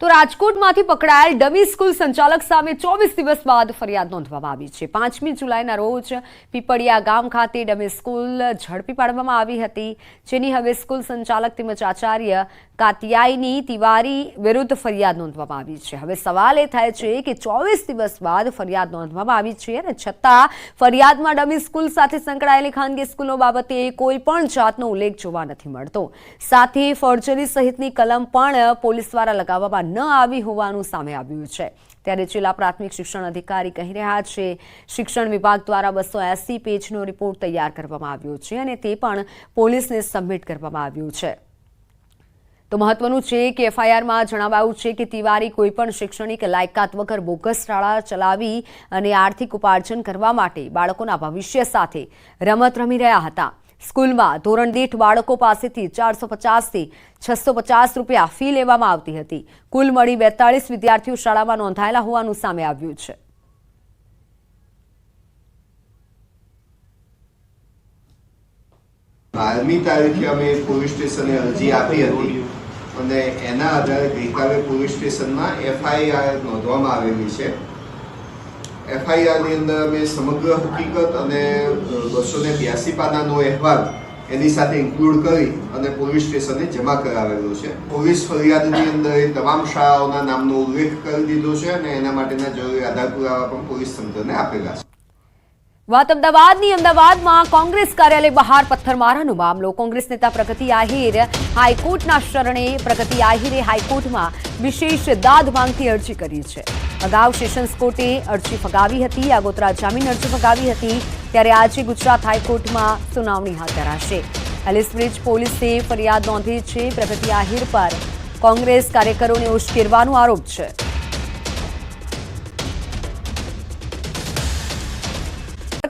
તો રાજકોટમાંથી પકડાયેલ dummy school સંચાલક સામે 24 દિવસ બાદ ફરિયાદ નોંધવામાં આવી છે। 5મી જુલાઈના રોજ પીપળિયા ગામ ખાતે ડમી સ્કૂલ ઝડપી પાડવામાં આવી હતી, જેની હવે સ્કૂલ સંચાલક તેમજ આચાર્ય કાતિયાયની તિવારી વિરુદ્ધ ફરિયાદ નોંધવામાં આવી છે। હવે સવાલ એ થાય છે કે 24 દિવસ બાદ ફરિયાદ નોંધવામાં આવી છે અને છતાં ફરિયાદમાં ડમી સ્કૂલ સાથે સંકળાયેલી ખાનગી સ્કૂલો બાબતે કોઈ પણ જાતનો ઉલ્લેખ જોવા નથી મળતો। સાથે ફોર્જરી સહિતની કલમ પણ પોલીસ દ્વારા લગાવવામાં ન આવી હોવાનું સામે આવ્યું છે। ત્યારે જિલ્લા પ્રાથમિક શિક્ષણ અધિકારી કહી રહ્યા છે, શિક્ષણ વિભાગ દ્વારા 280 પેજનો રિપોર્ટ તૈયાર કરવામાં આવ્યો છે અને તે પણ પોલીસને સબમિટ કરવામાં આવ્યું છે। તો મહત્વનું છે કે એફઆઈઆરમાં જણાવાયું છે કે તિવારી કોઈપણ શૈક્ષણિક લાયકાત વગર બોગસ શાળા ચલાવી અને આર્થિક ઉપાર્જન કરવા માટે બાળકોના ભવિષ્ય સાથે રમત રમી રહ્યા હતા। સ્કૂલમાં ધોરણ દીઠ બાળકો પાસેથી 450 થી 650 રૂપિયા ફી લેવામાં આવતી હતી। કુલ મળી 42 વિદ્યાર્થીઓ શાળામાં નોંધાયેલા હોવાનું સામે આવ્યું છે। બારમી તારીખે અમે પોલીસ સ્ટેશને અરજી આપી હતી અને એના આધારે ગઈકાલે પોલીસ સ્ટેશનમાં એફઆઈઆર નોંધવામાં આવેલી છે। એફઆઈઆર ની અંદર અમે સમગ્ર હકીકત અને 282 પાનાનો અહેવાલ એની સાથે ઇન્ક્લુડ કરી અને પોલીસ સ્ટેશને જમા કરાવેલો છે। પોલીસ ફરિયાદની અંદર તમામ શાળાઓના નામનો ઉલ્લેખ કરી દીધો છે અને એના માટેના જરૂરી આધાર પુરાવા પણ પોલીસ તંત્રને આપેલા છે। વાત અમદાવાદમાં કોંગ્રેસ કાર્યાલય બહાર પથ્થરમારાનો મામલો। કોંગ્રેસ નેતા પ્રગતિ આહિર હાઈકોર્ટના શરણે પ્રગતિ આહિરે હાઈકોર્ટમાં વિશેષ દાદ માંગતી અરજી કરી છે। અગાઉ સેશન્સ કોર્ટે અરજી ફગાવી હતી, આગોતરા જામીન અરજી ફગાવી હતી, ત્યારે આજે ગુજરાત હાઈકોર્ટમાં સુનાવણી હાથ ધરાશે। એલિસબ્રિજ પોલીસે ફરિયાદ નોંધી છે। પ્રગતિ આહિર પર કોંગ્રેસ કાર્યકરોને ઉશ્કેરવાનો આરોપ છે।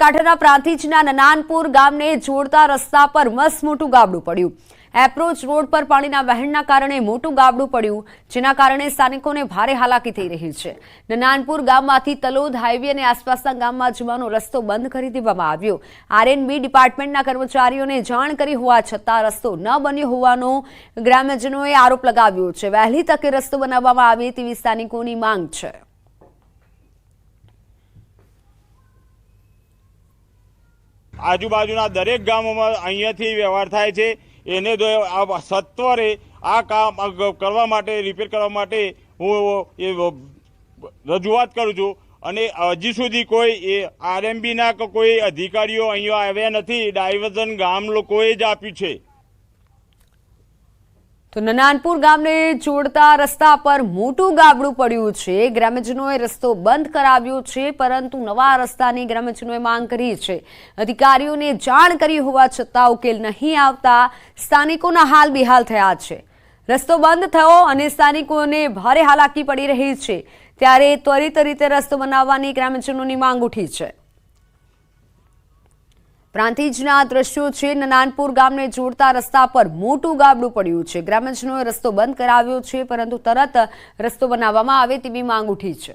કાંઠાના પ્રાંતિજના નનાનપુર ગામને જોડતા રસ્તા પર મસમોટું ગાબડું પડ્યું। એપ્રોચ રોડ પર પાણીના વહેણના કારણે મોટું ગાબડું પડ્યું, જેના કારણે સ્થાનિકોને ભારે હાલાકી થઈ રહી છે। નનાનપુર ગામમાંથી તલોદ હાઈવે અને આસપાસના ગામમાં જવાનો રસ્તો બંધ કરી દેવામાં આવ્યો। આરએનબી ડિપાર્ટમેન્ટના કર્મચારીઓને જાણ કરી હોવા છતાં રસ્તો ન બન્યો હોવાનો ગ્રામ્યજનોએ આરોપ લગાવ્યો છે। વહેલી તકે રસ્તો બનાવવામાં આવે તેવી સ્થાનિકોની માંગ છે। આજુબાજુના દરેક ગામોમાં અહીંયાથી વ્યવહાર થાય છે, એને સત્વરે આ કામ કરવા માટે, રિપેર કરવા માટે હું રજૂઆત કરું છું અને હજી સુધી કોઈ આરએમબીના કોઈ અધિકારીઓ અહીંયા આવ્યા નથી। ડાયવર્ઝન ગામ લોકોએ જ આપ્યું છે। તો નનાનપુર ગામને જોડતા રસ્તા પર મોટું ગાબડું પડ્યું છે। ગ્રામ્યજનોએ રસ્તો બંધ કરાવ્યો છે, પરંતુ નવા રસ્તાની ગ્રામ્યજનોએ માંગ કરી છે। અધિકારીઓને જાણ કરી હોવા છતાં ઉકેલ નહીં આવતા સ્થાનિકોના હાલ બેહાલ થયા છે। રસ્તો બંધ થયો અને સ્થાનિકોને ભારે હાલાકી પડી રહી છે, ત્યારે ત્વરિત રીતે રસ્તો બનાવવાની ગ્રામ્યજનોની માંગ ઉઠી છે। પ્રાંતિજના દ્રશ્યો છે। નનાનપુર ગામને જોડતા રસ્તા પર મોટું ગાબડું પડ્યું છે। ગ્રામ્યજનોએ રસ્તો બંધ કરાવ્યો છે, પરંતુ તરત રસ્તો બનાવવામાં આવે તેવી માંગ ઉઠી છે।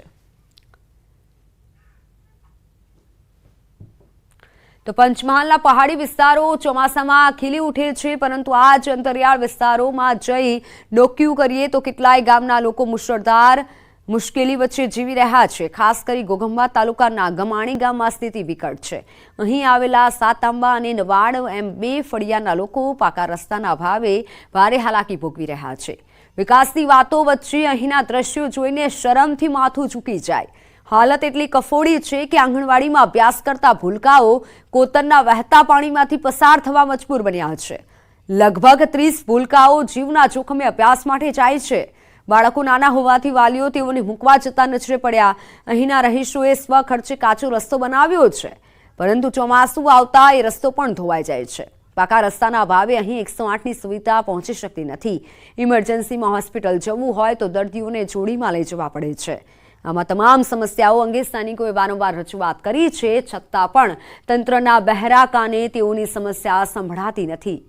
તો પંચમહાલના પહાડી વિસ્તારો ચોમાસામાં ખીલી ઉઠે છે, પરંતુ આ જ અંતરિયાળ વિસ્તારોમાં જઈ ડોક્યું કરીએ તો કેટલાય ગામના લોકો મુશળધાર મુશ્કેલી વચ્ચે જીવી રહ્યા છે। ખાસ કરી ઘોઘંબા તાલુકાના ગમાણી ગામમાં સ્થિતિ વિકટ છે। અહીં આવેલા સાતાંબા અને નવાડ એમ 2 ફળિયાના લોકો પાકા રસ્તાના અભાવે ભારે હાલાકી ભોગવી રહ્યા છે। વિકાસની વાતો વચ્ચે અહીંના દ્રશ્યો જોઈને શરમથી માથું ઝૂકી જાય। હાલત એટલી કફોડી છે કે આંગણવાડીમાં અભ્યાસ કરતા ભૂલકાઓ કોતરના વહેતા પાણીમાંથી પસાર થવા મજબૂર બન્યા છે। લગભગ 30 ભૂલકાઓ જીવના જોખમે અભ્યાસ માટે જાય છે। બાળકો નાના હોવાથી વાલીઓ તેઓને મૂકવા જતા નજરે પડ્યા। અહીંના રહીશોએ સ્વખર્ચે કાચો રસ્તો બનાવ્યો છે, પરંતુ ચોમાસું આવતા એ રસ્તો પણ ધોવાઈ જાય છે। પાકા રસ્તાના અભાવે અહીં 108ની સુવિધા પહોંચી શકતી નથી। ઇમરજન્સીમાં હોસ્પિટલ જવું હોય તો દર્દીઓને જોડીમાં લઈ જવા પડે છે। આમાં તમામ સમસ્યાઓ અંગે સ્થાનિકોએ વારંવાર રજૂઆત કરી છે, છતાં પણ તંત્રના બહેરા કાને તેઓની સમસ્યા સંભળાતી નથી।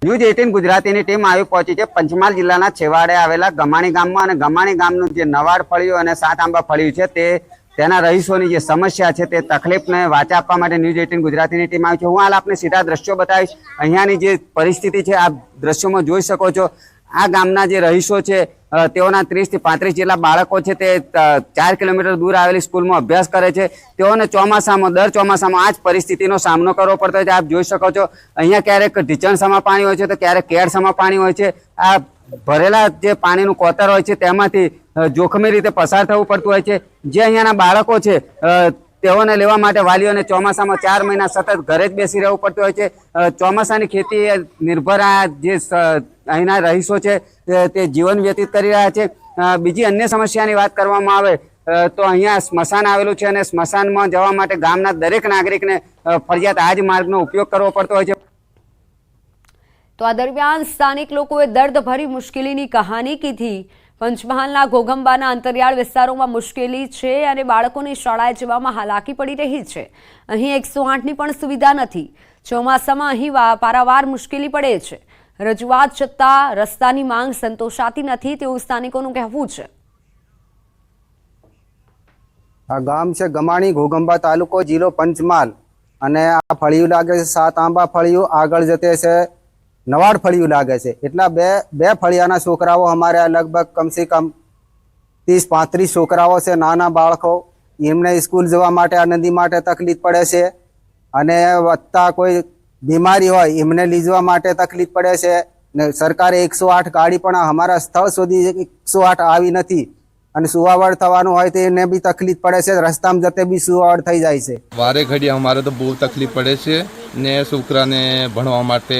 ન્યૂઝ 18 ગુજરાતીની ટીમ આવી પહોંચી છે પંચમહાલ જિલ્લાના છેવાડે આવેલા ગમાણી ગામમાં અને ગમાણી ગામનું જે નવાડ ફળિયું અને સાત આંબા ફળિયું છે તે તેના રહીશોની જે સમસ્યા છે તે તકલીફને વાચા આપવા માટે ન્યૂઝ 18 ગુજરાતીની ટીમ આવી છે. હું હાલ આપને સીધા દ્રશ્યો બતાવીશ. અહીંયાની જે પરિસ્થિતિ છે આપ દ્રશ્યોમાં જોઈ શકો છો. આ ગામના જે રહીશો છે તેઓના 30 થી 35 જેટલા બાળકો છે તે 4 કિલોમીટર દૂર આવેલી સ્કૂલમાં અભ્યાસ કરે છે. તેઓને દર ચોમાસામાં આ જ પરિસ્થિતિનો સામનો કરવો પડતો હોય છે. આપ જોઈ શકો છો અહીંયા ક્યારેક ઢીચણસામાં પાણી હોય છે તો ક્યારેક કેળસામાં પાણી હોય છે. આ ભરેલા જે પાણીનું કોતર હોય છે તેમાંથી જોખમી રીતે પસાર થવું પડતું હોય છે. જે અહીંયાના બાળકો છે તેઓને લેવા માટે વાલીઓને ચોમાસામાં 4 મહિના સતત ઘરે જ બેસી રહેવું પડતું હોય છે. ચોમાસાની ખેતી નિર્ભર આ જે અહીંના રહીશો છે તે જીવન વ્યતીત કરી રહ્યા છે. બીજી અન્ય સમસ્યાની વાત કરવામાં આવે તો અહીંયા સ્મશાન આવેલું છે અને સ્મશાનમાં જવા માટે ગામના દરેક નાગરિકને ફરજિયાત આ જ માર્ગનો ઉપયોગ કરવો પડતો હોય છે. તો આ દરમિયાન સ્થાનિક લોકોએ દર્દભરી મુશ્કેલીની કહાની કીધી. પંચમહાલના ઘોઘંબાના અંતરિયાળ વિસ્તારોમાં મુશ્કેલી છે અને બાળકોની શાળાએ જવામાં હાલાકી પડી રહી છે. અહીં 108ની પણ સુવિધા નથી. ચોમાસામાં અહીં પારાવાર મુશ્કેલી પડે છે. રજૂઆત છતાં રસ્તાની માંગ સંતોષાતી નથી તેવું સ્થાનિકોનું કહેવું છે. આ ગામ છે ગમાણી, ઘોઘંબા તાલુકો, જિલ્લો પંચમહાલ. અને આ ફળિયું લાગે છે 7 આંબા ફળિયું, આગળ જતે છે નવાડ ફળિયું લાગે છે. એટલા બે ફળિયાના છોકરાઓ અમારે લગભગ કમસે કમ 30-35 છોકરાઓ છે, નાના બાળકો. એમને સ્કૂલ જવા માટે આ નદી માટે તકલીફ પડે છે અને વધતા કોઈ બીમારી હોય એમને લઈ જવા માટે તકલીફ પડે છે. ને સરકારે 108 ગાડી પણ અમારા સ્થળ સુધી 108 આવી નથી અને સુવાવડ થવાનું હોય તો એને બી તકલીફ પડે છે. રસ્તામાં જતે બી સુવાવડ થઈ જાય છે. વારે ઘડી અમારે તો બહુ તકલીફ પડે છે ને છોકરાને ભણવા માટે,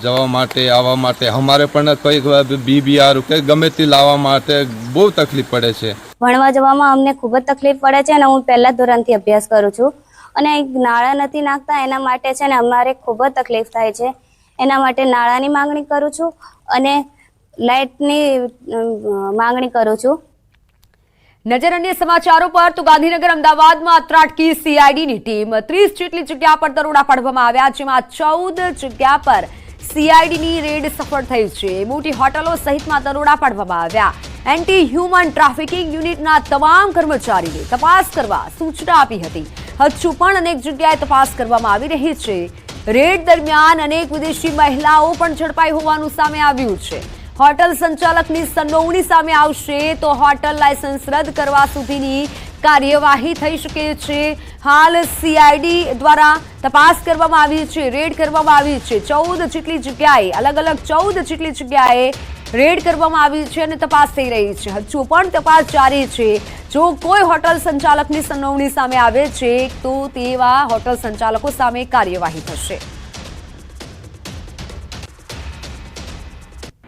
જવા માટે, આવવા માટે અમારે પણ કોઈ બીબીઆર કે ગમે તે લાવવા માટે બહુ તકલીફ પડે છે. ભણવા જવામાં અમને ખૂબ જ તકલીફ પડે છે અને હું પહેલા ધોરણથી અભ્યાસ કરું છું અને નાળા નથી નાખતા એના માટે છે ને અમારે ખૂબ જ તકલીફ થાય છે. એના માટે નાળાની માંગણી કરું છું અને લાઇટની માંગણી કરું છું. નજર અન્ય સમાચારો પર તો ગાંધીનગર અમદાવાદમાં ત્રાટકી CIDની ટીમ. 30 જેટલી જગ્યા પર દરોડા પાડવામાં આવ્યા, જેમાં 14 જગ્યા પર CIDની રેડ સફળ થઈ છે. મોટી હોટલો સહિતમાં દરોડા પાડવામાં આવ્યા. એન્ટી હ્યુમન ટ્રાફિકિંગ યુનિટના તમામ કર્મચારીને તપાસ કરવા સૂચના આપી હતી. હજુ પણ અનેક જગ્યાએ તપાસ કરવામાં આવી રહી છે. રેડ દરમિયાન અનેક વિદેશી મહિલાઓ પણ ઝડપાઈ હોવાનું સામે આવ્યું છે. હોટલ સંચાલકની સંડોવણી સામે આવશે તો હોટલ લાયસન્સ રદ કરવા સુધીની કાર્યવાહી થઈ શકે છે. હાલ CID દ્વારા તપાસ કરવામાં આવી છે, રેડ કરવામાં આવી છે. 14 જેટલી જગ્યાએ, અલગ અલગ 14 જેટલી જગ્યાએ રેડ કરવામાં આવી છે અને તપાસ થઈ રહી છે. હજુ પણ તપાસ જારી છે. જો કોઈ હોટલ સંચાલકની સંડોવણી સામે આવે છે તો તેવા હોટલ સંચાલકો સામે કાર્યવાહી થશે.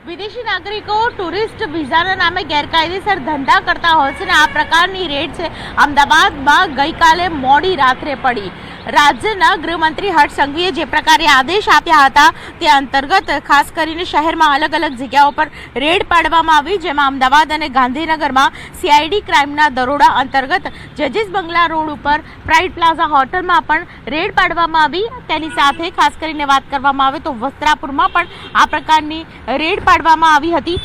વિદેશી નાગરિકો ટુરિસ્ટ વિઝાના નામે ગેરકાયદેસર ધંધા કરતા હોય છે અને આ પ્રકારની રેડ છે અમદાવાદમાં ગઈકાલે મોડી રાત્રે પડી. રાજ્યના ગૃહમંત્રી હર્ષ સંઘવીએ જે પ્રકારે આદેશ આપ્યા હતા તે અંતર્ગત ખાસ કરીને શહેરમાં અલગ અલગ જગ્યાઓ પર રેડ પાડવામાં આવી, જેમાં અમદાવાદ અને ગાંધીનગરમાં CID ક્રાઇમના દરોડા અંતર્ગત જજીસ બંગલા રોડ ઉપર પ્રાઇડ પ્લાઝા હોટલમાં પણ રેડ પાડવામાં આવી. તેની સાથે ખાસ કરીને વાત કરવામાં આવે તો વસ્ત્રાપુરમાં પણ આ પ્રકારની રેડ પાડવામાં આવી હતી.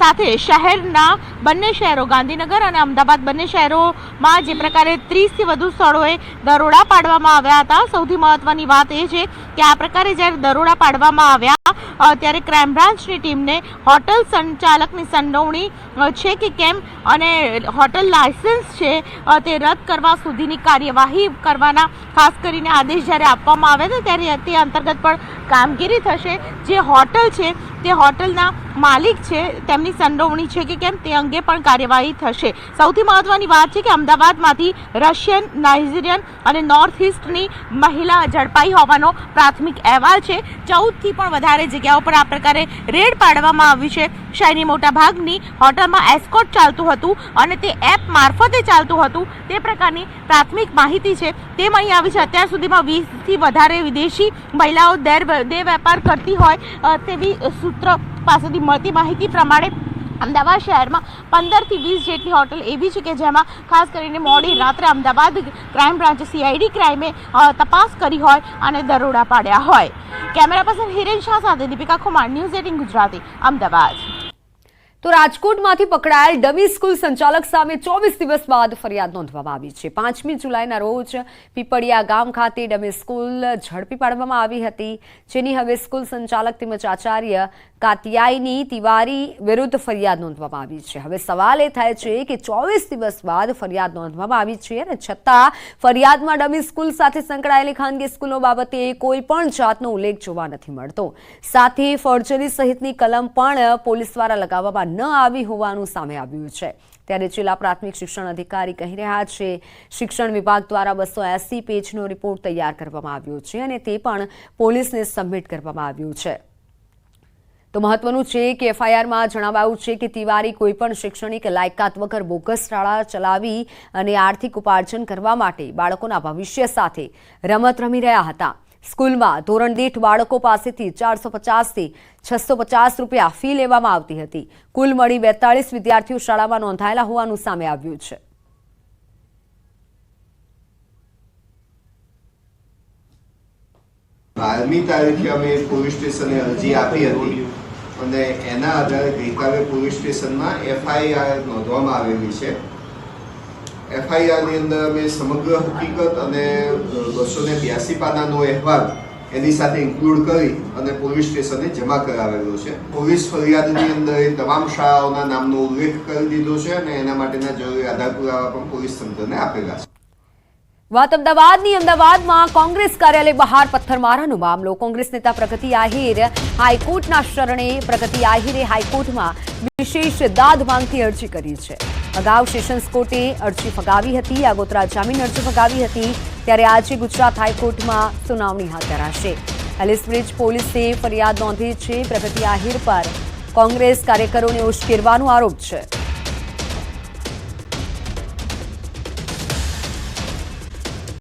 સાથે શહેરના બંને શહેરો ગાંધીનગર અને અમદાવાદ બંને શહેરોમાં જે પ્રકારે 30થી વધુ સ્થળોએ દરોડા પાડવામાં આવ્યા હતા. સૌથી મહત્વની વાત એ છે કે આ પ્રકારે જ્યારે દરોડા પાડવામાં આવ્યા ત્યારે ક્રાઇમ બ્રાન્ચની ટીમને હોટલ સંચાલકની સંડોવણી છે કે કેમ અને હોટલ લાયસન્સ છે તે રદ કરવા સુધીની કાર્યવાહી કરવાના ખાસ કરીને આદેશ જ્યારે આપવામાં આવ્યા હતા ત્યારે તે અંતર્ગત પણ કામગીરી થશે. જે હોટલ છે તે હોટલના માલિક છે તેમની સંડોવણી છે કે કેમ તે અંગે પણ કાર્યવાહી થશે. સૌથી મહત્વની વાત છે કે અમદાવાદમાંથી રશિયન, નાઇજીરિયન અને નોર્થ ઇસ્ટની મહિલા ઝડપાઈ હોવાનો પ્રાથમિક અહેવાલ છે. 14થી પણ વધારે જગ્યાઓ પર આ પ્રકારે રેડ પાડવામાં આવી છે. શહેરની મોટા ભાગની હોટલમાં એસ્કોર્ટ ચાલતું હતું અને તે એપ મારફતે ચાલતું હતું તે પ્રકારની પ્રાથમિક માહિતી છે તે મળી આવી છે. અત્યાર સુધીમાં 20થી વધારે વિદેશી મહિલાઓ દેહ વેપાર કરતી હોય તેવી સૂત્ર પાસેથી મળતી માહિતી પ્રમાણે અમદાવાદ શહેરમાં 15થી 20 જેટલી હોટલ એવી છે કે જેમાં ખાસ કરીને મોડી રાત્રે અમદાવાદ ક્રાઇમ બ્રાન્ચે CID ક્રાઇમે તપાસ કરી હોય અને દરોડા પાડ્યા હોય. કેમેરા પર્સન હિરેન શાહ સાથે દીપિકા કુમાર, ન્યૂઝ 18 ગુજરાતી, અમદાવાદ. તો રાજકોટમાંથી પકડાયેલ ડમી સ્કૂલ સંચાલક સામે 24 દિવસ બાદ ફરિયાદ નોંધવામાં આવી છે. 5મી જુલાઈના રોજ પીપળિયા ગામ ખાતે ડમી સ્કૂલ ઝડપી પાડવામાં આવી હતી, જેની હવે સ્કૂલ સંચાલક તેમજ આચાર્ય કાતિયાઈની તિવારી વિરુદ્ધ ફરિયાદ નોંધવામાં આવી છે. હવે સવાલ એ થાય છે કે 24 દિવસ બાદ ફરિયાદ નોંધવામાં આવી છે અને છતાં ફરિયાદમાં ડમી સ્કૂલ સાથે સંકળાયેલી ખાનગી સ્કૂલો બાબતે કોઈ પણ જાતનો ઉલ્લેખ જોવા નથી મળતો. સાથે ફોર્જરી સહિતની કલમ પણ પોલીસ દ્વારા લગાવવામાં ન આવી હોવાનું સામે આવ્યું છે. ત્યારે જિલ્લા પ્રાથમિક શિક્ષણ અધિકારી કહી રહ્યા છે, શિક્ષણ વિભાગ દ્વારા 280 પેજનો રિપોર્ટ તૈયાર કરવામાં આવ્યો છે અને તે પણ પોલીસને સબમિટ કરવામાં આવ્યું છે. તો મહત્વનું છે કે એફઆઈઆરમાં જણાવાયું છે કે તિવારી કોઈપણ શૈક્ષણિક લાયકાત વગર બોગસ શાળા ચલાવી અને આર્થિક ઉપાર્જન કરવા માટે બાળકોના ભવિષ્ય સાથે રમત રમી રહ્યા હતા. સ્કૂલમાં ધોરણ દીઠ બાળકો પાસેથી 450 થી 650 રૂપિયા ફી લેવામાં આવતી હતી. કુલ મળી 42 વિદ્યાર્થીઓ શાળામાં નોંધાયેલા હોવાનું સામે આવ્યું છે. બારમી તારીખે અમે પોલીસ સ્ટેશને અરજી આપી હતી અને એના આધારે ગઈકાલે પોલીસ સ્ટેશનમાં એફઆઈઆર નોંધવામાં આવેલી છે. એફઆઈઆરની અંદર અમે સમગ્ર હકીકત અને 282 પાનાનો અહેવાલ એની સાથે ઇન્ક્લુડ કરી અને પોલીસ સ્ટેશને જમા કરાવેલો છે. પોલીસ ફરિયાદની અંદર એ તમામ શાળાઓના નામનો ઉલ્લેખ કરી દીધો છે અને એના માટેના જરૂરી આધાર પુરાવા પણ પોલીસ તંત્રને આપેલા છે. વાત અમદાવાદની. અમદાવાદમાં કોંગ્રેસ કાર્યાલય બહાર પથ્થરમારાનો મામલો. કોંગ્રેસ નેતા પ્રગતિ આહિર હાઈકોર્ટના શરણે. પ્રગતિ આહિરે હાઈકોર્ટમાં વિશેષ દાદ માંગતી અરજી કરી છે. અગાઉ સેશન્સ કોર્ટે અરજી ફગાવી હતી, આગોતરા જામીન અરજી ફગાવી હતી. ત્યારે આજે ગુજરાત હાઈકોર્ટમાં સુનાવણી હાથ ધરાશે. એલિસ બ્રિજ પોલીસે ફરિયાદ નોંધી છે. પ્રગતિ આહિર પર કોંગ્રેસ કાર્યકરોને ઉશ્કેરવાનો આરોપ છે.